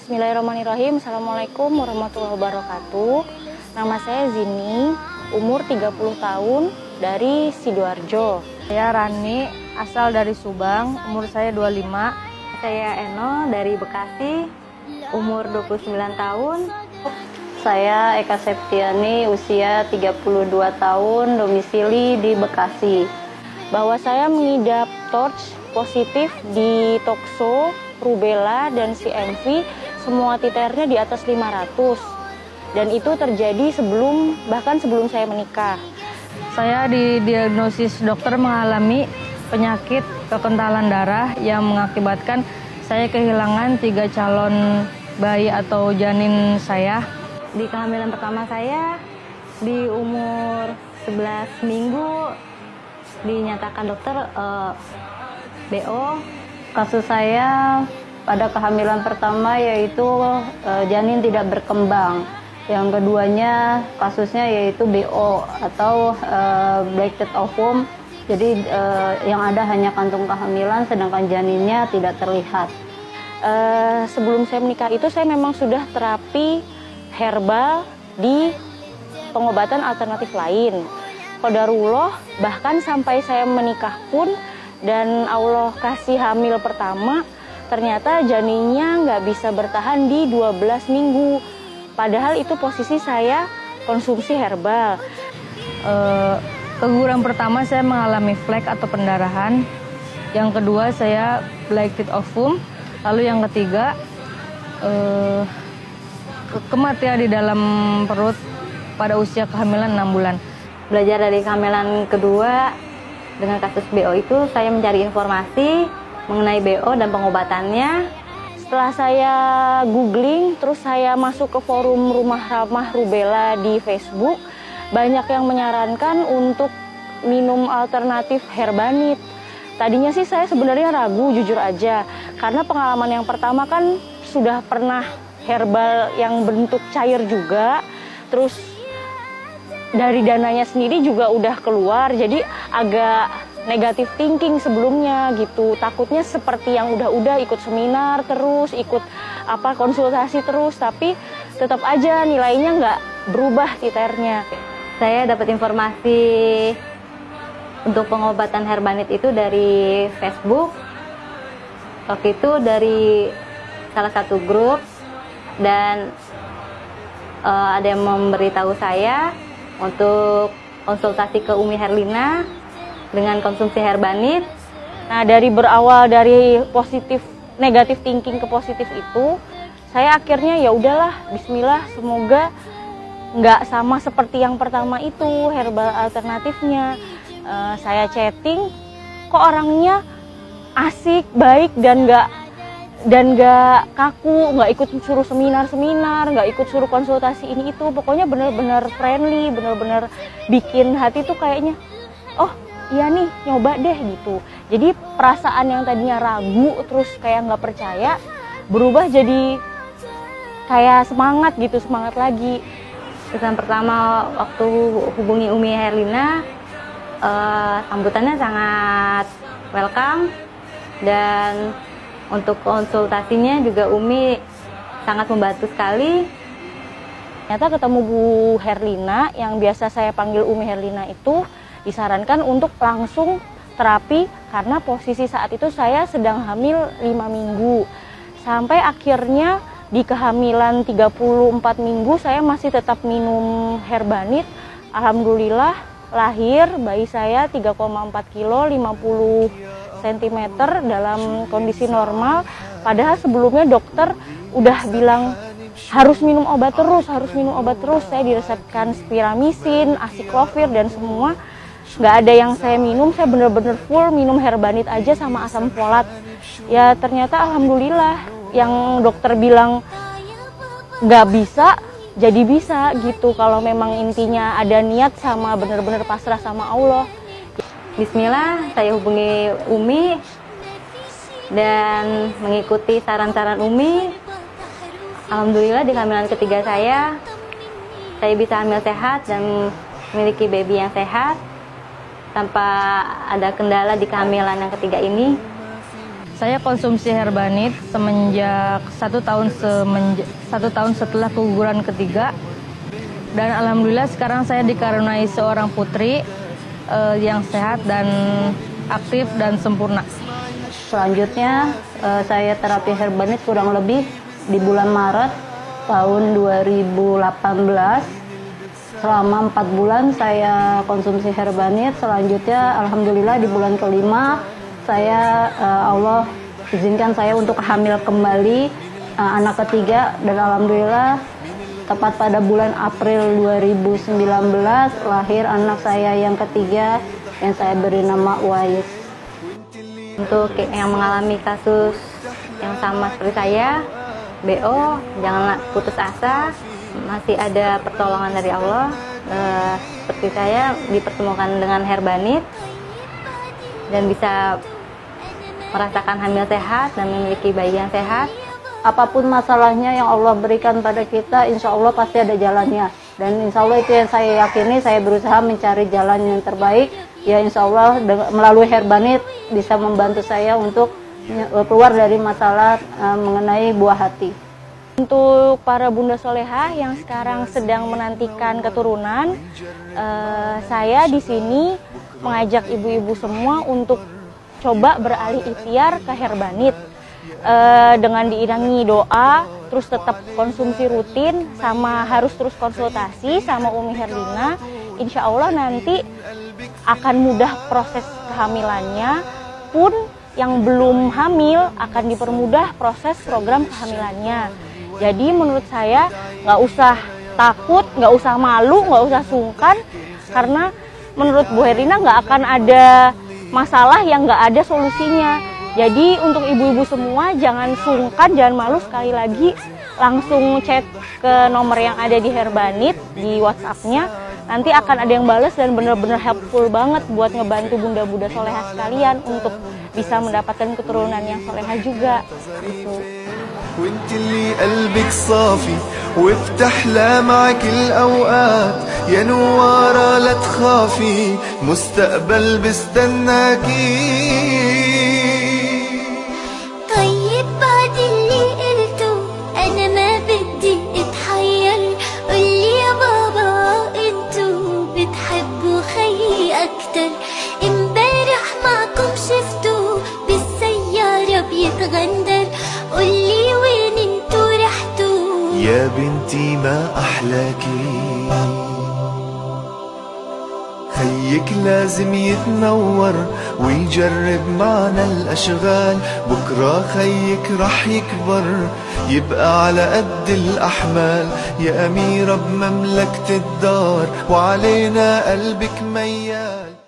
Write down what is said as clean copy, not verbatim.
Bismillahirrahmanirrahim. Assalamualaikum warahmatullahi wabarakatuh. Nama saya Zini, umur 30 tahun, dari Sidoarjo. Saya Rani, asal dari Subang, umur saya 25. Saya Eno, dari Bekasi, umur 29 tahun. Saya Eka Septiani, usia 32 tahun, domisili di Bekasi. Bahwa saya mengidap TORCH positif di Tokso, rubella, dan CMV, semua titernya di atas 500. Dan itu terjadi bahkan sebelum saya menikah. Saya didiagnosis dokter mengalami penyakit kekentalan darah yang mengakibatkan saya kehilangan 3 calon bayi atau janin saya. Di kehamilan pertama saya, di umur 11 minggu, dinyatakan dokter BO. Kasus saya pada kehamilan pertama yaitu janin tidak berkembang. Yang keduanya kasusnya yaitu BO atau blacked ovum. Jadi yang ada hanya kantung kehamilan sedangkan janinnya tidak terlihat. Sebelum saya menikah itu saya memang sudah terapi herbal di pengobatan alternatif lain. Qadarullah, bahkan sampai saya menikah pun dan Allah kasih hamil pertama, ternyata janinnya nggak bisa bertahan di 12 minggu. Padahal itu posisi saya konsumsi herbal. Keguguran pertama saya mengalami flek atau pendarahan. Yang kedua saya blacked ovum. Lalu yang ketiga kematian di dalam perut pada usia kehamilan 6 bulan. Belajar dari kehamilan kedua dengan kasus BO itu, saya mencari informasi mengenai BO dan pengobatannya. Setelah saya googling, terus saya masuk ke forum Rumah Ramah Rubella di Facebook, banyak yang menyarankan untuk minum alternatif herbanit. Tadinya sih saya sebenarnya ragu, jujur aja, karena pengalaman yang pertama kan sudah pernah herbal yang bentuk cair juga, terus dari dananya sendiri juga udah keluar, jadi agak negatif thinking sebelumnya gitu. Takutnya seperti yang udah ikut seminar terus, ikut konsultasi terus, tapi tetap aja nilainya nggak berubah titernya. Saya dapat informasi untuk pengobatan herbanit itu dari Facebook. Waktu itu dari salah satu grup, dan ada yang memberitahu saya untuk konsultasi ke Umi Herlina dengan konsumsi herbanit. Nah, dari berawal dari negatif thinking ke positif itu, saya akhirnya ya udahlah, bismillah, semoga nggak sama seperti yang pertama itu herbal alternatifnya. Saya chatting, kok orangnya asik, baik, dan nggak kaku, nggak ikut suruh seminar, nggak ikut suruh konsultasi ini itu, pokoknya bener-bener friendly, bener-bener bikin hati tuh kayaknya, oh iya nih, nyoba deh gitu. Jadi perasaan yang tadinya ragu terus kayak nggak percaya berubah jadi kayak semangat gitu, semangat lagi. Kesan pertama waktu hubungi Umi Herlina, sambutannya sangat welcome, dan untuk konsultasinya juga Umi sangat membantu sekali. Ternyata ketemu Bu Herlina, yang biasa saya panggil Umi Herlina itu, disarankan untuk langsung terapi karena posisi saat itu saya sedang hamil 5 minggu. Sampai akhirnya di kehamilan 34 minggu saya masih tetap minum herbanit. Alhamdulillah lahir bayi saya 3,4 kilo, 50 cm dalam kondisi normal. Padahal sebelumnya dokter udah bilang harus minum obat terus. Saya diresepkan Spiramisin, Aciclovir, dan semua. Nggak ada yang saya minum, saya bener-bener full minum herbanit aja sama asam folat. Ya ternyata alhamdulillah, yang dokter bilang nggak bisa, jadi bisa gitu. Kalau memang intinya ada niat sama bener-bener pasrah sama Allah. Bismillah, saya hubungi Umi dan mengikuti saran-saran Umi. Alhamdulillah di kehamilan ketiga saya bisa hamil sehat dan memiliki baby yang sehat tanpa ada kendala di kehamilan yang ketiga ini. Saya konsumsi Herbanit semenjak 1 tahun setelah keguguran ketiga. Dan alhamdulillah sekarang saya dikaruniai seorang putri yang sehat dan aktif dan sempurna. Selanjutnya saya terapi Herbanit kurang lebih di bulan Maret tahun 2018. Selama 4 bulan saya konsumsi Herbanit. Selanjutnya alhamdulillah di bulan kelima saya Allah izinkan saya untuk hamil kembali anak ketiga, dan alhamdulillah tepat pada bulan April 2019 lahir anak saya yang ketiga yang saya beri nama Uwais. Untuk yang mengalami kasus yang sama seperti saya, BO, janganlah putus asa, masih ada pertolongan dari Allah. Seperti saya dipertemukan dengan Herbanit dan bisa merasakan hamil sehat dan memiliki bayi yang sehat. Apapun masalahnya yang Allah berikan pada kita, insya Allah pasti ada jalannya. Dan insya Allah itu yang saya yakini, saya berusaha mencari jalan yang terbaik. Ya insya Allah melalui Herbanit bisa membantu saya untuk keluar dari masalah mengenai buah hati. Untuk para bunda solehah yang sekarang sedang menantikan keturunan, saya di sini mengajak ibu-ibu semua untuk coba beralih ikhtiar ke Herbanit dengan diiringi doa, terus tetap konsumsi rutin, sama harus terus konsultasi sama Umi Herlina. Insya Allah nanti akan mudah proses kehamilannya, pun yang belum hamil akan dipermudah proses program kehamilannya. Jadi menurut saya nggak usah takut, nggak usah malu, nggak usah sungkan, karena menurut Bu Herlina nggak akan ada masalah yang nggak ada solusinya. Jadi untuk ibu-ibu semua jangan sungkan, jangan malu, sekali lagi langsung chat ke nomor yang ada di Herbanit di WhatsApp-nya. Nanti akan ada yang balas dan benar-benar helpful banget buat ngebantu bunda-bunda solehah sekalian untuk bisa mendapatkan keturunan yang solehah juga. Gitu. وانت اللي قلبك صافي وافتح معك الأوقات يا نوارة لا تخافي مستقبل بستناكي. طيب بعد اللي قلته أنا ما بدي اتحير، قولي يا بابا انتو بتحبوا خيي أكتر، امبارح معكم شفتو بالسيارة بيتغندر، قولي وين انتو رحتو يا بنتي ما أحلاكي، خيك لازم يتنور ويجرب معنا الأشغال، بكرة خيك رح يكبر يبقى على قد الأحمال، يا أميرة بمملكة الدار وعلينا قلبك ميال.